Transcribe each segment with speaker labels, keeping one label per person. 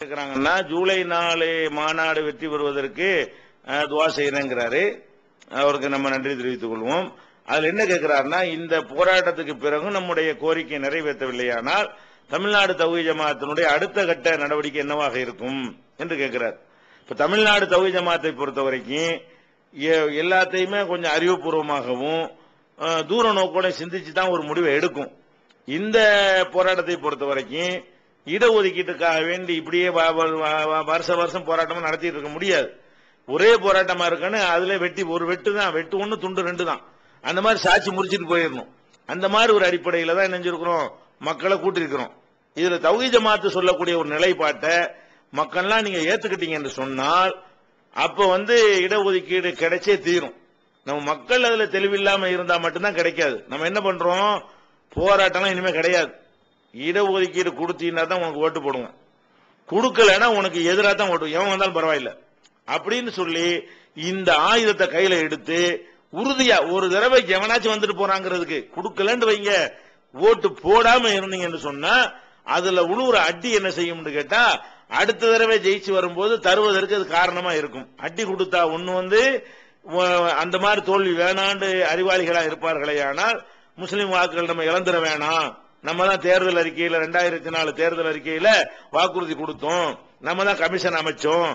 Speaker 1: கேக்குறாங்கன்னா ஜூலை 4 மாநாடு வெற்றி பெறுவதற்கு துவா செய்யறேங்கிறாரு. அவருக்கு நம்ம நன்றி தெரிவித்துக் கொள்வோம். அதுல என்ன கேட்கிறாருன்னா, இந்த போராட்டத்துக்கு பிறகு நம்முடைய கோரிக்கை நிறைவேற்றவில்லையானால் தமிழ்நாடு தௌஹீத் ஜமாஅத்தினுடைய அடுத்த கட்ட நடவடிக்கை என்னவாக இருக்கும் என்று கேட்கிறார். இப்ப தமிழ்நாடு தௌஹீத் ஜமாஅத்தை பொறுத்த வரைக்கும் எல்லாத்தையுமே கொஞ்சம் அறிவுபூர்வமாகவும் தூர நோக்கோட சிந்திச்சு தான் ஒரு முடிவை எடுக்கும். இந்த போராட்டத்தை பொறுத்த வரைக்கும் இடஒதுக்கீட்டுக்காக வேண்டி இப்படியே வருஷ வருஷம் போராட்டமா நடத்திட்டு இருக்க முடியாது. ஒரே போராட்டமா இருக்குன்னு அதுல ஒரு வெட்டு தான், வெட்டு ஒண்ணு துண்டு ரெண்டு தான். அந்த மாதிரி சாட்சி முடிச்சிட்டு போயிடணும். அந்த மாதிரி ஒரு அடிப்படையில தான் நினைஞ்சிருக்கிறோம், மக்களை கூட்டிருக்கிறோம். இதுல தௌஹீத் ஜமாஅத் சொல்லக்கூடிய ஒரு நிலைப்பாட்டை மக்கள்லாம் நீங்க ஏத்துக்கிட்டீங்க என்று சொன்னால் அப்ப இடஒதுக்கீடு கிடைச்சே தீரும். நம்ம மக்கள் அதுல தெளிவில்லாம இருந்தா மட்டும்தான் கிடைக்காது. நம்ம என்ன பண்றோம், போராட்டம்லாம் இனிமே கிடையாது. இடஒதுக்கீடு கொடுத்தீங்கன்னா தான் உனக்கு ஓட்டு போடுவோம், கொடுக்கலன்னா உனக்கு எதிராக தான் ஓட்டு, எவன் வந்தாலும் பரவாயில்ல அப்படின்னு சொல்லி இந்த ஆயுதத்தை கையில எடுத்து உறுதியா ஒரு தடவை எவனாச்சும் வந்துட்டு போறாங்கிறதுக்கு கொடுக்கலன்னு வைங்க, ஓட்டு போடாம இருந்தீங்கன்னு சொன்னா அதுல உழுவுற அடி என்ன செய்யும் கேட்டா அடுத்த தடவை ஜெயிச்சு வரும்போது தருவதற்கு அது காரணமா இருக்கும். அடி கொடுத்தா ஒண்ணு அந்த மாதிரி தோல்வி வேணாண்டு அறிவாளிகளா இருப்பார்களே, ஆனால் முஸ்லிம் வாக்குகள் நம்ம இழந்துட வேணாம், நம்ம தான் தேர்தல் அறிக்கையில 2004 தேர்தல் அறிக்கையில வாக்குறுதி கொடுத்தோம், நம்ம தான் கமிஷன் அமைச்சோம்,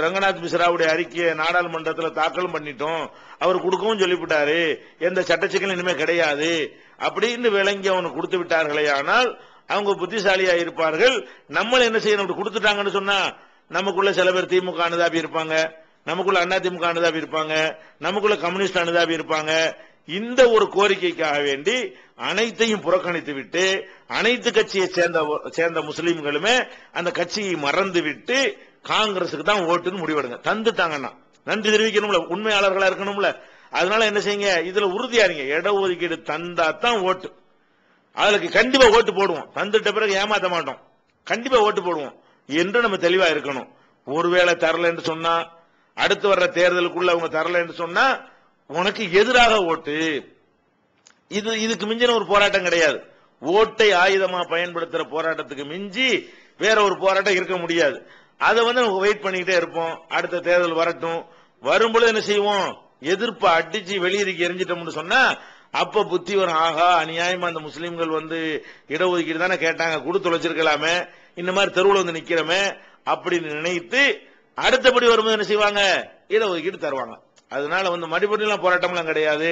Speaker 1: ரங்கநாத் மிஸ்ராவுடைய அறிக்கையை நாடாளுமன்றத்தில் தாக்கலும் பண்ணிட்டோம், அவர் கொடுக்கவும் சொல்லிவிட்டாரு, எந்த சட்டச்சிக்கலும் இனிமே கிடையாது அப்படின்னு விளங்கி அவனுக்கு கொடுத்து விட்டார்களே, ஆனால் அவங்க புத்திசாலியா இருப்பார்கள். நம்மள என்ன செய்யணும், கொடுத்துட்டாங்கன்னு சொன்னா நமக்குள்ள சில பேர் திமுக அனுதாபி இருப்பாங்க, நமக்குள்ள அண்ணா திமுக அனுதாபி இருப்பாங்க, நமக்குள்ள கம்யூனிஸ்ட் அனுதாபி இருப்பாங்க. இந்த ஒரு கோரிக்கைக்காக வேண்டி அனைத்தையும் புறக்கணித்து விட்டு அனைத்து கட்சியை சேர்ந்த முஸ்லீம்களுமே அந்த கட்சியை மறந்து விட்டு காங்கிரசுக்கு தான் ஓட்டுன்னு முடிவெடுங்க. தந்துட்டாங்கன்னா நன்றி தெரிவிக்கணும்ல, உண்மையாளர்களா இருக்கணும்ல. அதனால என்ன செய்யுங்க, இதுல உறுதியா இருங்க, இடஒதுக்கீடு தந்தா தான் ஓட்டு, அதுக்கு கண்டிப்பா ஓட்டு போடுவோம், தந்துட்ட பிறகு ஏமாத்த மாட்டோம், கண்டிப்பா ஓட்டு போடுவோம் என்று நம்ம தெளிவா இருக்கணும். ஒருவேளை தரல என்று சொன்னா, அடுத்து வர்ற தேர்தலுக்குள்ள அவங்க தரல என்று சொன்னா உனக்கு எதிராக ஓட்டு. இதுக்கு மிஞ்சின ஒரு போராட்டம் கிடையாது. ஓட்டை ஆயுதமா பயன்படுத்துற போராட்டத்துக்கு மிஞ்சி வேற ஒரு போராட்டம் இருக்க முடியாது. அதை நம்ம வெயிட் பண்ணிக்கிட்டே இருப்போம். அடுத்த தேர்தல் வரட்டும், வரும்பொழுது என்ன செய்வோம், எதிர்ப்பு அடிச்சு வெளியேறி எரிஞ்சிட்டோம்னு சொன்னா அப்ப புத்தி வரும், ஆகா அநியாயமா அந்த முஸ்லீம்கள் இடஒதுக்கீடு தானே கேட்டாங்க, கொடுத்து வச்சிருக்கலாமே, இந்த மாதிரி தெருவில் நிக்கிறோமே அப்படின்னு நினைத்து அடுத்தபடி வரும்போது என்ன செய்வாங்க, இடஒதுக்கீடு தருவாங்க. அதனால மறுபடியும் போராட்டம்லாம் கிடையாது.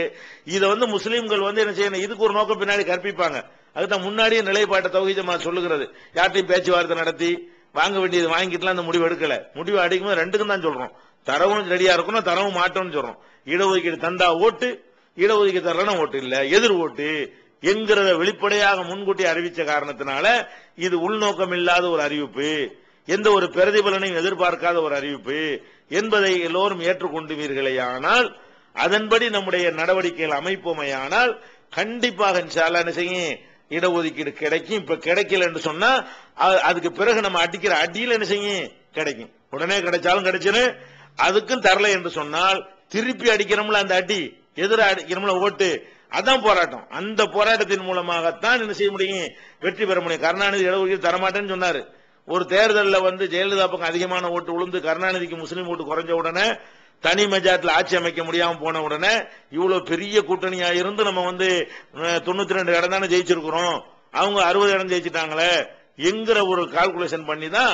Speaker 1: இதை முஸ்லீம்கள் என்ன செய்யணும், இதுக்கு ஒரு நோக்கம் பின்னாடி கற்பிப்பாங்க. அதுதான் முன்னாடியே நிலைப்பாட்டை தௌஹீத் ஜமாஅத் சொல்லுகிறது. யார்ட்டையும் பேச்சுவார்த்தை நடத்தி வாங்க வேண்டியது வாங்கிட்டுலாம் அந்த முடிவு எடுக்கல. முடிவு அடிக்கும்போது ரெண்டுக்கும் தான் சொல்றோம், தரவும் ரெடியா இருக்கணும், தரவும் மாட்டோம்னு சொல்றோம். இடஒதுக்கீடு தந்தா ஓட்டு, இடஒதுக்கீடு தரலன்னா ஓட்டு இல்ல, எதிர் ஓட்டு என்கிறத வெளிப்படையாக முன்கூட்டி அறிவிச்ச காரணத்தினால இது உள்நோக்கம் இல்லாத ஒரு அறிவிப்பு, எந்த ஒரு பிரதிபலனையும் எதிர்பார்க்காத ஒரு அறிவிப்பு என்பதை எல்லோரும் ஏற்றுக்கொண்டுவீர்களேயானால், அதன்படி நம்முடைய நடவடிக்கைகள் அமைப்போமையானால் கண்டிப்பாக இன்ஷா அல்லாஹ் என்ன செய்யும், இடஒதுக்கீடு கிடைக்கும். இப்ப கிடைக்கல என்று சொன்னா அதுக்கு பிறகு நம்ம அடிக்கிற அடியில் என்ன செய்யும், கிடைக்கும். உடனே கிடைச்சாலும் கிடைச்சிடும். அதுக்கும் தரல என்று சொன்னால் திருப்பி அடிக்கிறோம்ல அந்த அடி, எதிராக அடிக்கிறோம்ல ஓட்டு, அதான் போராட்டம். அந்த போராட்டத்தின் மூலமாகத்தான் என்ன செய்ய முடியும், வெற்றி பெற முடியும். கருணாநிதி இடஒதுக்கீடு தரமாட்டேன்னு சொன்னாரு. ஒரு தேர்தலில் ஜெயலலிதா பக்கம் அதிகமான ஓட்டு விழுந்து கருணாநிதிக்கு முஸ்லீம் ஓட்டு குறைஞ்ச உடனே தனி மெஜாரிட்டியில் ஆட்சி அமைக்க முடியாம போன உடனே இவ்வளவு பெரிய கூட்டணியா இருந்து நம்ம 92 இடம் தானே ஜெயிச்சிருக்கிறோம், அவங்க 60 இடம் ஜெயிச்சிட்டாங்களே என்கிற ஒரு கால்குலேஷன் பண்ணி தான்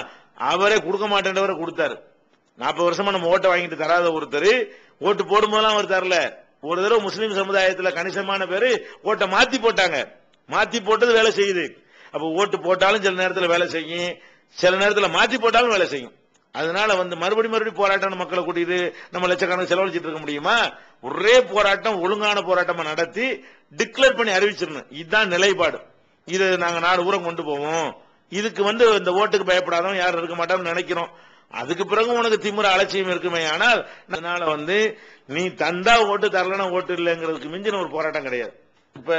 Speaker 1: அவரே கொடுக்க மாட்டேன்றவரை கொடுத்தாரு. 40 வருஷமா நம்ம ஓட்டை வாங்கிட்டு தராத ஒருத்தர் ஓட்டு போடும்போதெல்லாம் அவர் தரல. ஒரு தடவை முஸ்லீம் சமுதாயத்தில் கணிசமான பேரு ஓட்டை மாத்தி போட்டாங்க, மாத்தி போட்டது வேலை செய்யுது. அப்ப ஓட்டு போட்டாலும் சில நேரத்தில் வேலை செய்யும், சில நேரத்தில் மாத்தி போட்டாலும் வேலை செய்யும். அதனால மறுபடியும் போராட்டம் மக்களை கூட்டிட்டு நம்ம லட்சக்கணக்கில் செலவழிச்சிட்டு இருக்க முடியுமா? ஒரே போராட்டம் ஒழுங்கான போராட்டமா நடத்தி டிக்ளேர் பண்ணி அறிவிச்சிடணும். இதுதான் நிலைப்பாடு. இது நாங்க நாடு ஊரம் கொண்டு போவோம். இதுக்கு இந்த ஓட்டுக்கு பயப்படாதவங்க யாரும் இருக்க மாட்டான்னு நினைக்கிறோம். அதுக்கு பிறகு உனக்கு திமிர அலட்சியம் இருக்குமே, ஆனால் அதனால நீ தந்தா ஓட்டு தரலன்னா ஓட்டு இல்லைங்கிறதுக்கு மிஞ்சின ஒரு போராட்டம் கிடையாது. இப்ப